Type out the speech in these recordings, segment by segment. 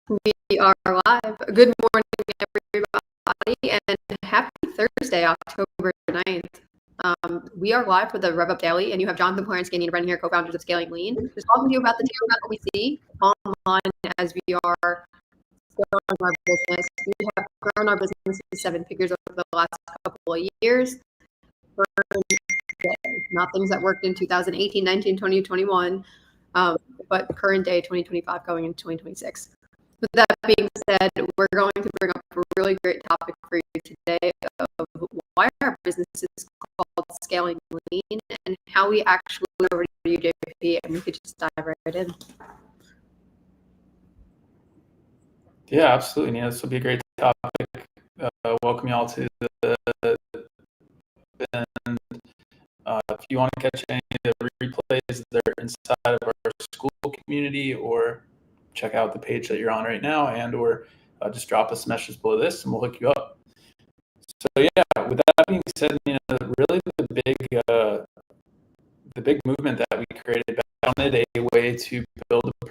We are live. Good morning, everybody, and happy Thursday, October 9th. We are live for the RevUp Daily, and you have Jonathan Clarence, Ganey, and Brendan here, co-founders of Scaling Lean. Just talking to you about what we see online as we are growing our business. We have grown our business to 7 figures over the last couple of years. Not things that worked in 2018, 19, 20, 21, but current day 2025 going into 2026. With that being said, we're going to bring up a really great topic for you today of why our business is called Scaling Lean and how we actually over to you, JP, and we could just dive right in. Yeah, absolutely, Nina. This will be a great topic. Welcome y'all to the and if you want to catch any of the replays that are inside of our school community, or check out the page that you're on right now, and or just drop us a message below this and we'll hook you up. So yeah, with that being said, you know, really the big movement that we created wanted a way to build a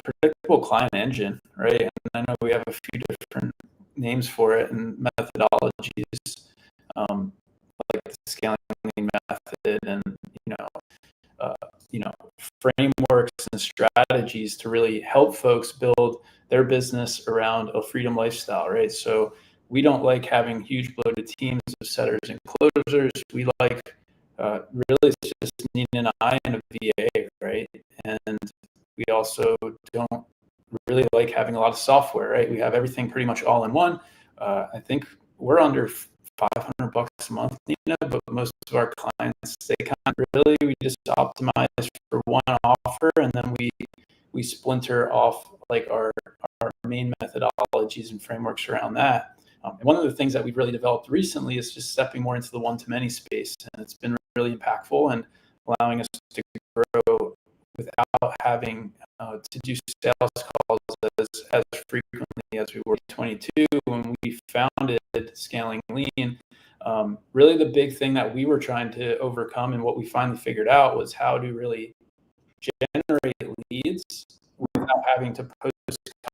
predictable client engine, right? And I know we have a few different names for it and methodologies, like the scaling method, and frameworks and strategies to really help folks build their business around a freedom lifestyle, right? So we don't like having huge bloated teams of setters and closers. We like really it's just Nina and I and a VA, right? And we also don't really like having a lot of software, right? We have everything pretty much all in one. I think we're under $500 a month, Nina, but most of our clients, they can't really, we just optimize for one offer, and then we splinter off like our main methodologies and frameworks around that. And one of the things that we've really developed recently is just stepping more into the one-to-many space, and it's been really impactful and allowing us to grow without having to do sales calls as frequently as we were in 2022 when we founded Scaling Lean. Really the big thing that we were trying to overcome and what we finally figured out was how to really generate leads without having to post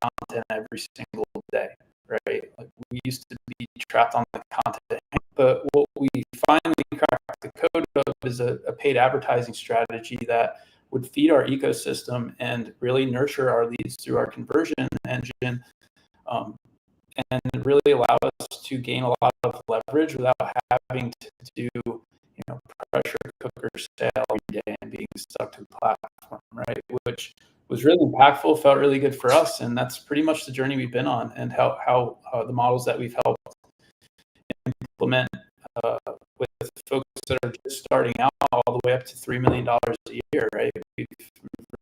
content every single day, right? Like we used to be trapped on the content, but what we finally cracked the code of is a paid advertising strategy that would feed our ecosystem and really nurture our leads through our conversion engine, and really allow us to gain a lot of leverage without having to do, pressure cooker sale every day and being stuck to the platform, right? Which was really impactful, felt really good for us, and that's pretty much the journey we've been on, and how the models that we've helped implement with folks that are just starting out all the way up to $3 million a year, right? We've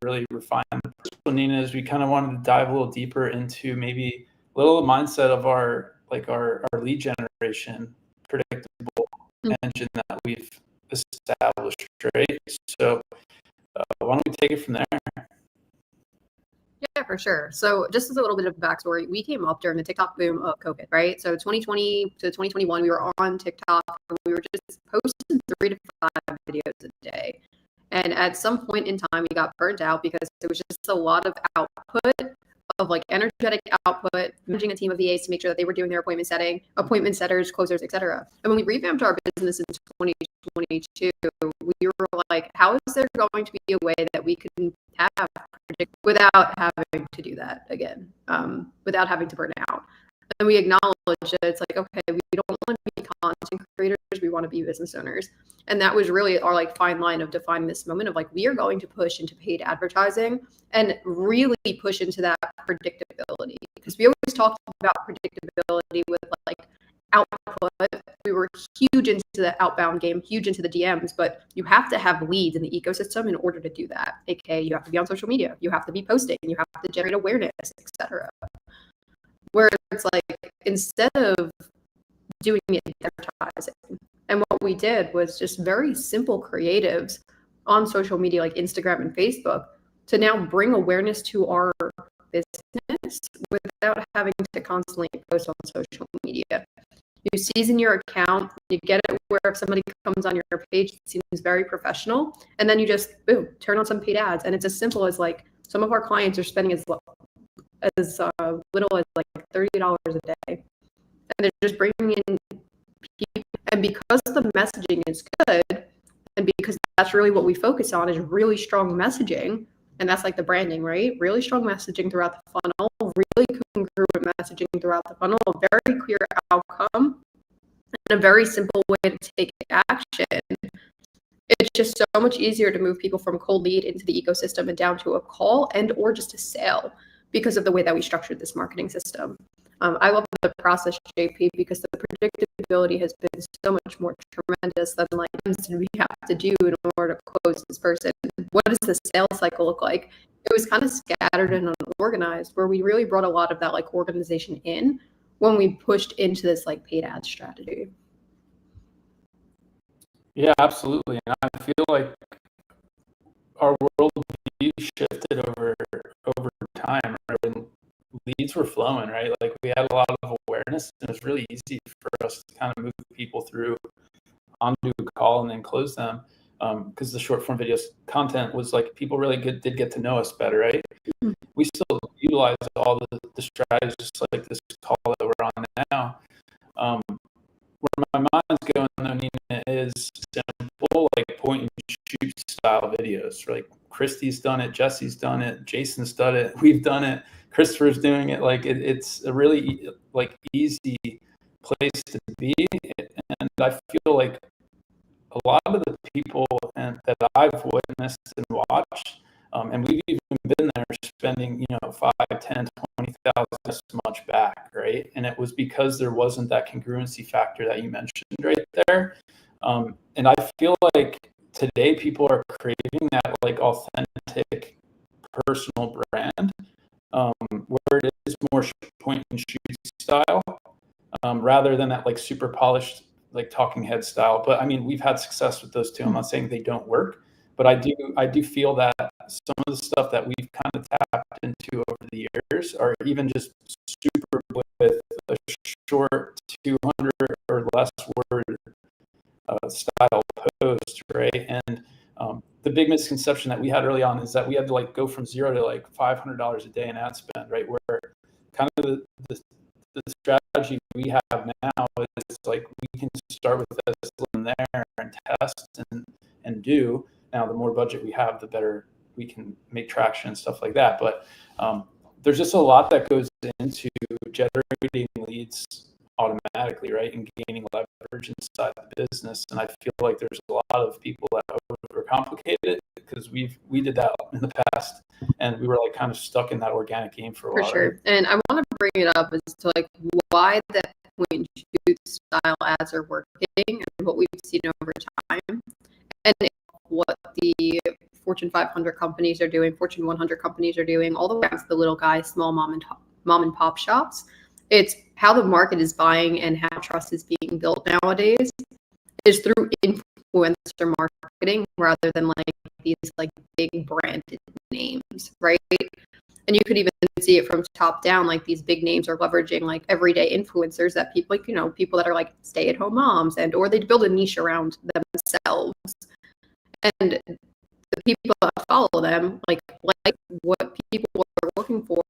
really refined the principle, Nina, is we kind of wanted to dive a little deeper into maybe a little mindset of our lead generation predictable engine that we've established, right? So why don't we take it from there? Yeah, for sure. So just as a little bit of backstory, we came up during the TikTok boom of COVID, right? So 2020 to 2021, we were on TikTok. We were just posting 3 to 5 videos a day. And at some point in time, we got burnt out because it was just a lot of output, of like energetic output, managing a team of VAs to make sure that they were doing their appointment setters, closers, etc. And when we revamped our business in 2022, we were like, how is there going to be a way that we can have predict without having to do that again, without having to burn out? And we acknowledge that it's like, okay, we don't want to be content creators, we want to be business owners. And that was really our like fine line of defining this moment of like, we are going to push into paid advertising and really push into that predictability, because we always talked about predictability with like output. We were huge into the outbound game, huge into the DMs, but you have to have leads in the ecosystem in order to do that. AKA, you have to be on social media, you have to be posting, you have to generate awareness, etc. Where it's like, instead of doing it in advertising, and what we did was just very simple creatives on social media like Instagram and Facebook to now bring awareness to our business without having to constantly post on social media. You season your account, you get it where if somebody comes on your page, it seems very professional, and then you just, boom, turn on some paid ads. And it's as simple as like Some of our clients are spending as little as like $30 a day, and they're just bringing in people. And because the messaging is good, and because that's really what we focus on, is really strong messaging, and that's like the branding, right? Really strong messaging throughout the funnel, really congruent messaging throughout the funnel, a very clear outcome, and a very simple way to take action. It's just so much easier to move people from cold lead into the ecosystem and down to a call and or just a sale because of the way that we structured this marketing system. I love the process, JP, because the predictability has been so much more tremendous than like we have to do in order to close this person. What does the sales cycle look like? It was kind of scattered and unorganized, where we really brought a lot of that like organization in when we pushed into this like paid ad strategy. Yeah, absolutely. And I feel like our world view shifted over time, right? When leads were flowing, right? Like we had a lot of awareness, and it was really easy for us to kind of move people through onto a call and then close them, because the short form videos content was like people really did get to know us better, right? Mm-hmm. We still utilize all the strategies, just like this call that we're on now. Where my mind's going, though, Nina, is simple, like point and shoot style videos. Like Christy's done it, Jesse's done it, Jason's done it, we've done it, Christopher's doing it. Like it's a really like easy place to be, and I feel like a lot of the people that I've witnessed and watched, and we've even been there spending, 5, 10, 20,000 this much back, right? And it was because there wasn't that congruency factor that you mentioned right there. And I feel like today people are craving that like authentic personal brand, where it is more point and shoot style, rather than that like super polished like talking head style. But I mean, we've had success with those too. I'm not saying they don't work, but I do feel that some of the stuff that we've kind of tapped into over the years are even just super with a short 200 or less word style post, right? And the big misconception that we had early on is that we had to like go from zero to like $500 a day in ad spend, right? Where kind of the strategy we have now is like we can start with this in there and test and do. Now, the more budget we have, the better we can make traction and stuff like that. But there's just a lot that goes into generating leads automatically, right? And gaining leverage inside the business. And I feel like there's a lot of people that overcomplicate it, because we did that in the past, and we were like kind of stuck in that organic game for a while. For sure. Right? And I want to bring it up as to like why the point and shoot style ads are working and what we've seen over time, and what the Fortune 500 companies are doing, Fortune 100 companies are doing, all the way down to the little guys, small mom and pop shops. It's how the market is buying and how trust is being built nowadays is through influencer marketing rather than like these like big branded names, right? And you could even see it from top down, like these big names are leveraging like everyday influencers that people like, people that are like stay-at-home moms, and or they build a niche around themselves. And the people that follow them, like what people are looking for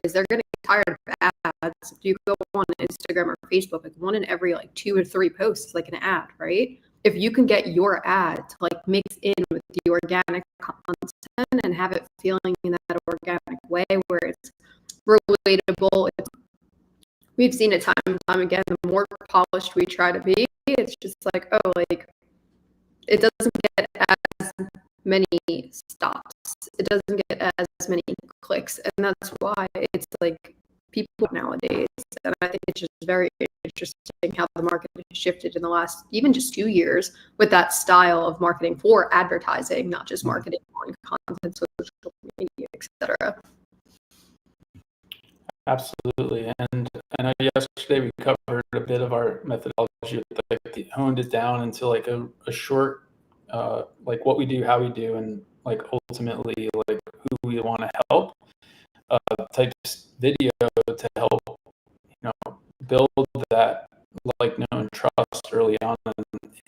is they're getting tired of ads. If you go on Instagram or Facebook, like one in every like 2 or 3 posts is like an ad, right? If you can get your ad to like mix in with the organic content and have it feeling in that organic way where it's relatable, we've seen it time and time again. The more polished we try to be, it's just like, oh, like it doesn't get as many stops. It doesn't get as many clicks. And that's why it's like people nowadays. And I think it's just very interesting how the market has shifted in the last even just 2 years with that style of marketing for advertising, not just marketing on content, social media, etc. Absolutely. And I know yesterday we covered a bit of our methodology, like honed it down into like a short, like what we do, how we do, and like ultimately like who we want to help, type video to help, build that like known trust early on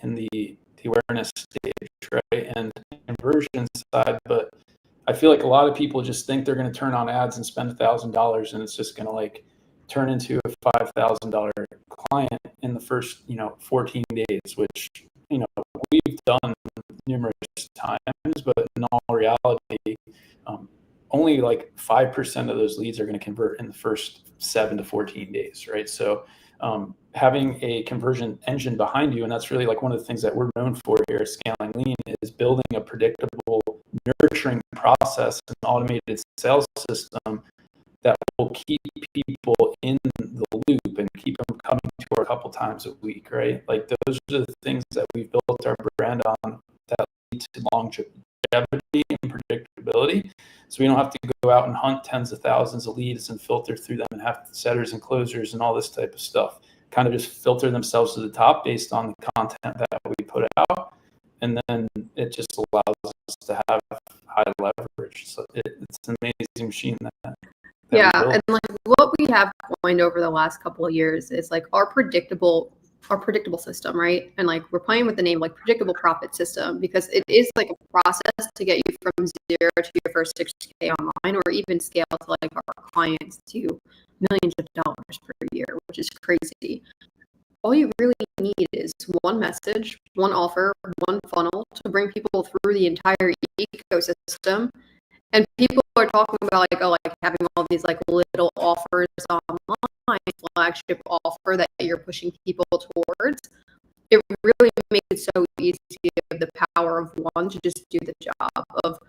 in the awareness stage, right? And conversion side. But I I feel like a lot of people just think they're going to turn on ads and spend $1,000 and it's just going to like turn into a $5,000 client in the first, 14 days, which, we've done numerous times, but in all reality, only like 5% of those leads are going to convert in the first 7 to 14 days, right? So having a conversion engine behind you, and that's really like one of the things that we're known for here at Scaling Lean, is building a predictable nurturing process and automated sales system that will keep people in the loop and keep them coming to her a couple times a week, right? Like those are the things that we've built our brand on that lead to longevity and predictability. So we don't have to go out and hunt tens of thousands of leads and filter through them and have setters and closers and all this type of stuff. Kind of just filter themselves to the top based on the content that we put out. And then it just allows us to have high leverage. So it's an amazing machine that yeah, and like what we have coined over the last couple of years is like our predictable system, right? And like we're playing with the name like predictable profit system because it is like a process to get you from 0 to your first 6K online, or even scale to like our clients to millions of dollars per year, which is crazy. All you really need is one message, one offer, one funnel to bring people through the entire ecosystem. And people are talking about like having all these like little offers online, flagship offer that you're pushing people towards. It really makes it so easy to give the power of one to just do the job of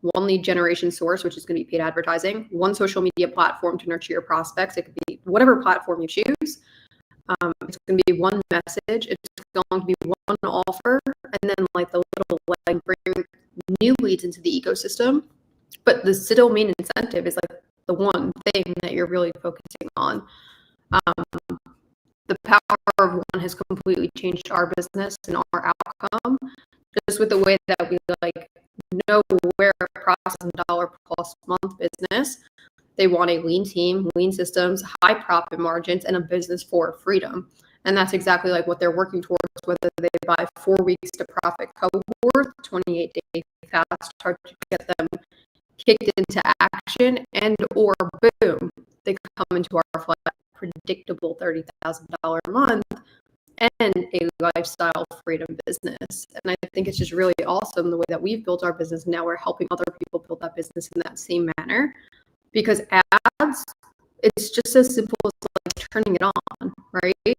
one lead generation source, which is going to be paid advertising, one social media platform to nurture your prospects. It could be whatever platform you choose. It's going to be one message. It's going to be one offer, and then like the little like bring new leads into the ecosystem. But the still main incentive is like the one thing that you're really focusing on. The power of one has completely changed our business and our outcome, just with the way that we like know where process and dollar plus month business. They want a lean team, lean systems, high profit margins, and a business for freedom. And that's exactly like what they're working towards, whether they buy 4 weeks to profit cohort, 28-day fast start to get them kicked into action, and or boom, they come into our flat predictable $30,000 a month and a lifestyle freedom business. And I think it's just really awesome the way that we've built our business. Now we're helping other people build that business in that same manner, because ads, it's just as simple as like turning it on, right?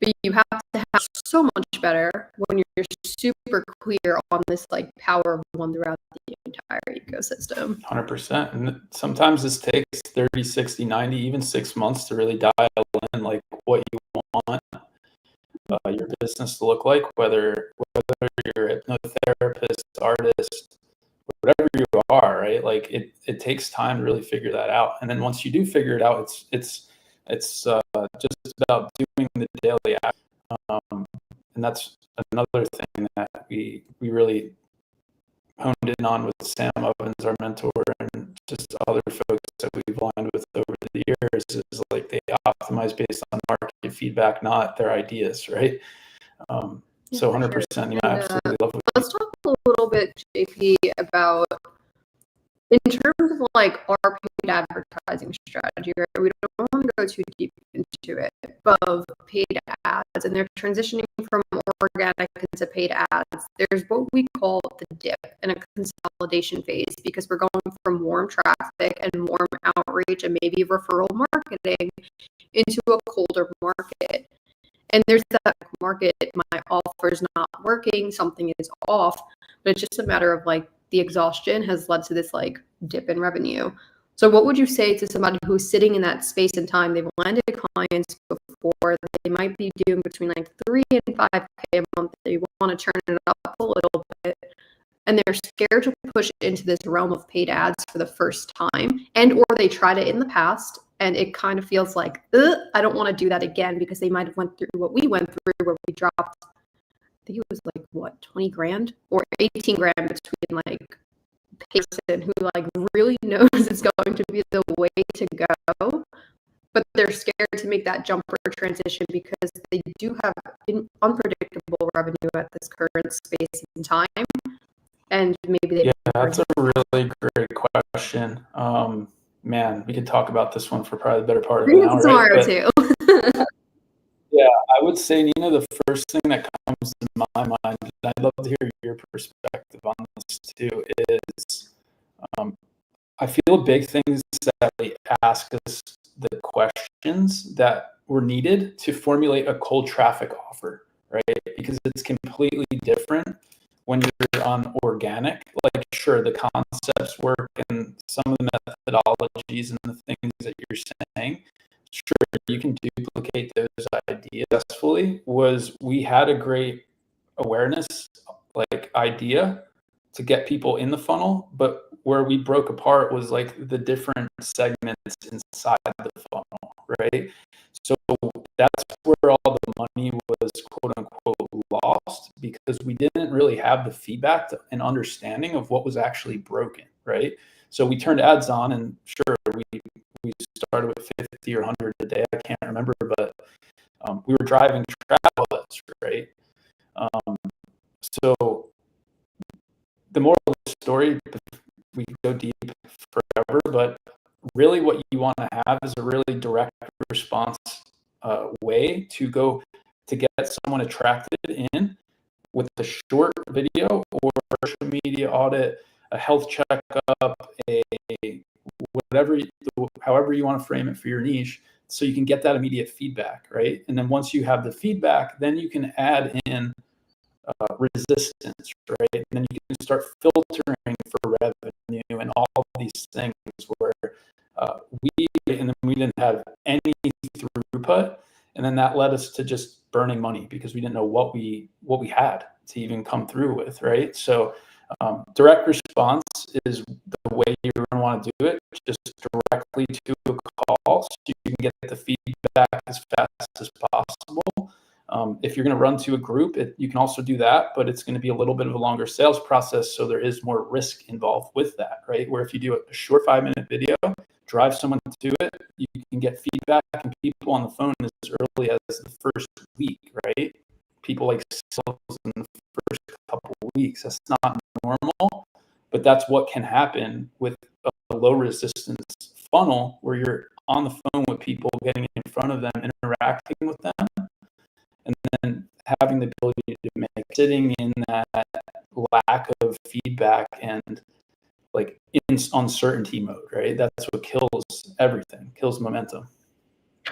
But you have to have so much better when you're super clear on this like power of one throughout the entire ecosystem. 100%. And sometimes this takes 30, 60, 90, even 6 months to really dial in like what you want your business to look like, whether you're a hypnotherapist, artist, whatever you are, right? Like it takes time to really figure that out. And then once you do figure it out, it's just about doing the daily act. And that's another thing that we really honed in on with Sam Ovens, our mentor, and just other folks that we've aligned with over the years, is like they optimize based on market feedback, not their ideas, right? So 100%, I absolutely love it. Let's talk a little bit, JP, about in terms of like our paid advertising strategy, right? We don't want to go too deep into it, but of paid ads, and they're transitioning from organic into paid ads. There's what we call the dip and a consolidation phase, because we're going from warm traffic and warm outreach and maybe referral marketing into a colder market. And there's that market, my offer's not working, something is off, but it's just a matter of like the exhaustion has led to this like dip in revenue. So what would you say to somebody who's sitting in that space and time? They've landed clients before, they might be doing between like 3 and 5K a month. They want to turn it up a little bit, and they're scared to push into this realm of paid ads for the first time, and or they tried it in the past and it kind of feels like, I don't want to do that again, because they might have went through what we went through, where we dropped, I think it was like what, 20 grand or 18 grand between like person who like really knows it's going to be the way to go, but they're scared to make that jump or transition because they do have unpredictable revenue at this current space in time, and maybe they. Yeah, that's a really great question. Man, we could talk about this one for probably the better part of an hour, right? Tomorrow too. Yeah, I would say, Nina, the first thing that comes to my mind, and I'd love to hear your perspective on this too, is I feel a big thing is that they ask us the questions that were needed to formulate a cold traffic offer, right? Because it's completely different when you're on organic. Like, sure, the concepts work and some of the methodologies and the things that you're saying, sure, you can duplicate those ideas successfully. Was we had a great awareness, like, idea to get people in the funnel, but where we broke apart was like the different segments inside the funnel, right? So that's where all the money was, quote unquote, lost, because we didn't really have the feedback and understanding of what was actually broken, right? So we turned ads on, and sure, we started with 50 or 100 a day, I can't remember, but we were driving travelers, right? So the moral of the story, we could go deep forever, but really what you want to have is a really direct response way to get someone attracted in with a short video or social media audit, a health checkup, however you want to frame it for your niche, so you can get that immediate feedback, right? And then once you have the feedback, then you can add in resistance, right? And then you can start filtering for revenue and all these things where we didn't have any throughput, and then that led us to just burning money because we didn't know what we had to even come through with, right? So direct response is the way you're going to want to do it, just directly to a call so you can get the feedback as fast as possible. If you're going to run to a group, you can also do that, but it's going to be a little bit of a longer sales process, so there is more risk involved with that, right? Where if you do a short 5-minute video, drive someone to it, you can get feedback and people on the phone as early as the first week, right? People like sales in the first couple of weeks. That's not normal, but that's what can happen with a low resistance funnel where you're on the phone with people, getting in front of them, interacting with them, and then having the ability to make, sitting in that lack of feedback and like in uncertainty mode, right? That's what kills everything, kills momentum.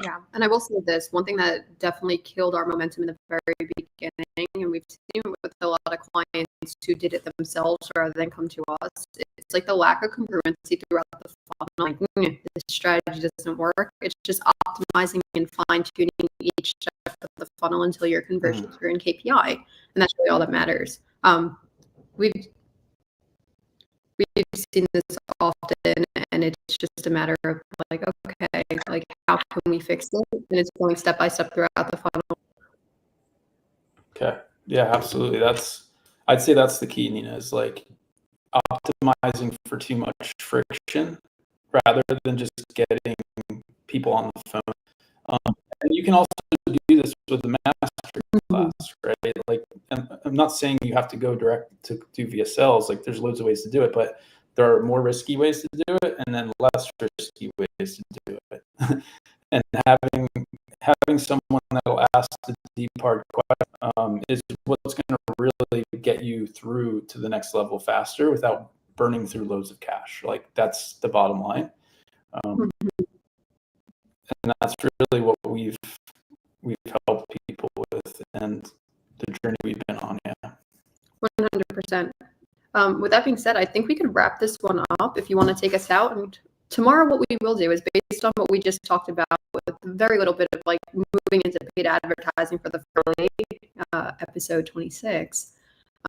Yeah, and I will say this, one thing that definitely killed our momentum in the very beginning, and we've seen it with a lot of clients who did it themselves rather than come to us, it's like the lack of congruency throughout the funnel. Like, this strategy doesn't work. It's just optimizing and fine-tuning each step of the funnel until your conversions are in KPI, and that's really all that matters. We've seen this often, and it's just a matter of like, okay, like, how can we fix it? And it's going step by step throughout the funnel. Okay. Yeah, absolutely. I'd say that's the key, Nina, is like optimizing for too much friction rather than just getting people on the phone. And you can also do this with the master class, right? Like, I'm not saying you have to go direct to do via sales. Like, there's loads of ways to do it, but there are more risky ways to do it and then less risky ways to do it. And having someone that'll ask the deep hard question is what's going to really get you through to the next level faster without burning through loads of cash. Like, that's the bottom line. And that's really what we've helped people with and the journey we've been on. Yeah. 100%. With that being said, I think we could wrap this one up if you want to take us out. And tomorrow, what we will do is based on what we just talked about, with very little bit of like moving into paid advertising for the early episode 26.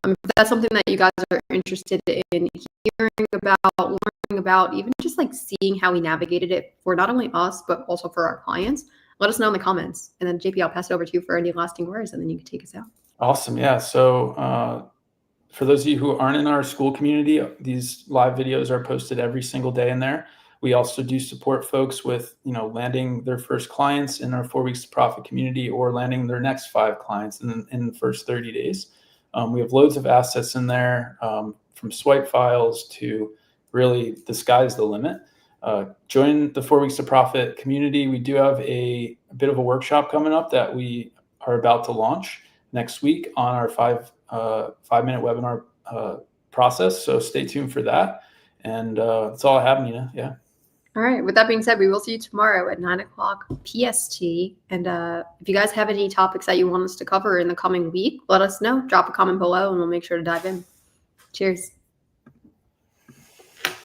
If that's something that you guys are interested in hearing about, learning about, even just like seeing how we navigated it for not only us, but also for our clients, let us know in the comments. And then JP, I'll pass it over to you for any lasting words, and then you can take us out. Awesome. Yeah. So for those of you who aren't in our school community, these live videos are posted every single day in there. We also do support folks with, landing their first clients in our 4 Weeks to Profit community or landing their next 5 clients in the first 30 days. We have loads of assets in there, from swipe files to really the sky's the limit. Join the 4 Weeks to Profit community. We do have a bit of a workshop coming up that we are about to launch next week on our 5-minute webinar process. So stay tuned for that. And that's all I have, Nina. Yeah. All right. With that being said, we will see you tomorrow at 9 o'clock PST. And if you guys have any topics that you want us to cover in the coming week, let us know. Drop a comment below and we'll make sure to dive in. Cheers.